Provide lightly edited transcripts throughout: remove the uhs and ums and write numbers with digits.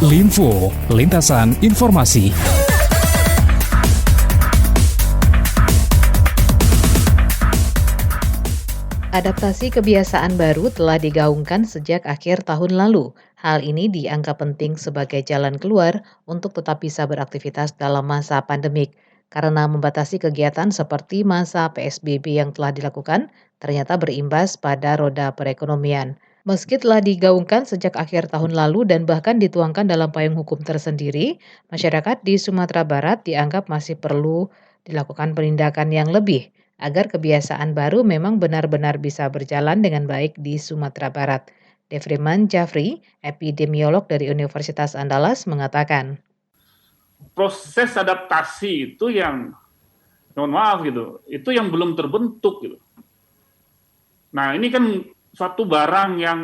Linfo, lintasan informasi. Adaptasi kebiasaan baru telah digaungkan sejak akhir tahun lalu. Hal ini dianggap penting sebagai jalan keluar untuk tetap bisa beraktivitas dalam masa pandemik. Karena membatasi kegiatan seperti masa PSBB yang telah dilakukan, ternyata berimbas pada roda perekonomian. Meski telah digaungkan sejak akhir tahun lalu dan bahkan dituangkan dalam payung hukum tersendiri, masyarakat di Sumatera Barat dianggap masih perlu dilakukan penindakan yang lebih agar kebiasaan baru memang benar-benar bisa berjalan dengan baik di Sumatera Barat. Devriman Jafri, epidemiolog dari Universitas Andalas, mengatakan. Proses adaptasi itu yang, mohon maaf gitu, itu yang belum terbentuk gitu. Nah ini kan suatu barang yang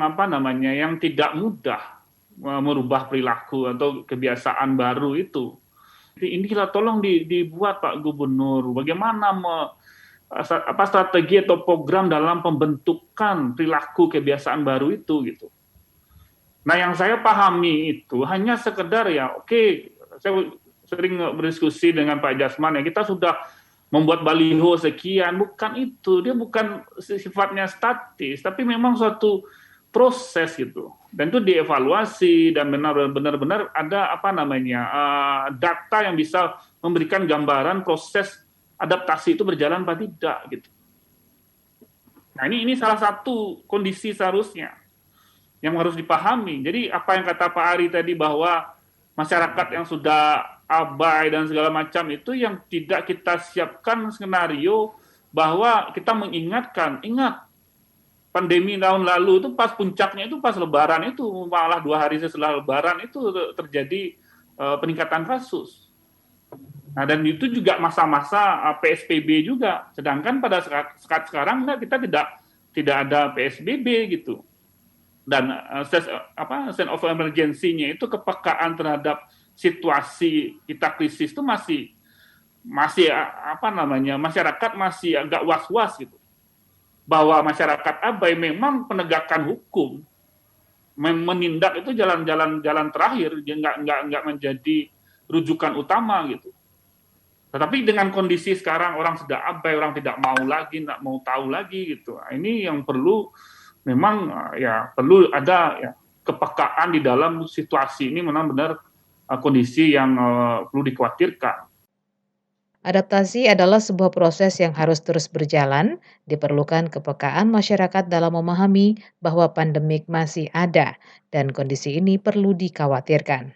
yang tidak mudah merubah perilaku atau kebiasaan baru itu. Ini kita tolong dibuat Pak Gubernur, bagaimana strategi atau program dalam pembentukan perilaku kebiasaan baru itu gitu. Nah yang saya pahami itu hanya sekedar saya sering berdiskusi dengan Pak Jasman kita sudah membuat baliho sekian, bukan itu, dia bukan sifatnya statis, tapi memang suatu proses gitu, dan itu dievaluasi dan benar-benar ada data yang bisa memberikan gambaran proses adaptasi itu berjalan apa tidak gitu. Nah ini salah satu kondisi seharusnya yang harus dipahami. Jadi apa yang kata Pak Ari tadi bahwa masyarakat yang sudah abai dan segala macam itu yang tidak kita siapkan skenario bahwa kita mengingatkan, ingat pandemi tahun lalu itu pas puncaknya itu pas Lebaran itu malah 2 hari setelah Lebaran itu terjadi peningkatan kasus. Nah dan itu juga masa-masa PSBB juga. Sedangkan pada saat sekarang kita tidak ada PSBB gitu. Dan sense of emergency-nya itu kepekaan terhadap situasi kita krisis itu masih masyarakat masih agak was-was gitu. Bahwa masyarakat abai memang penegakan hukum menindak itu jalan terakhir, dia nggak menjadi rujukan utama gitu. Tetapi dengan kondisi sekarang orang sudah abai, orang tidak mau lagi, nggak mau tahu lagi gitu. Nah, ini yang perlu memang perlu ada kepekaan di dalam situasi ini benar-benar kondisi yang perlu dikhawatirkan. Adaptasi adalah sebuah proses yang harus terus berjalan, diperlukan kepekaan masyarakat dalam memahami bahwa pandemik masih ada dan kondisi ini perlu dikhawatirkan.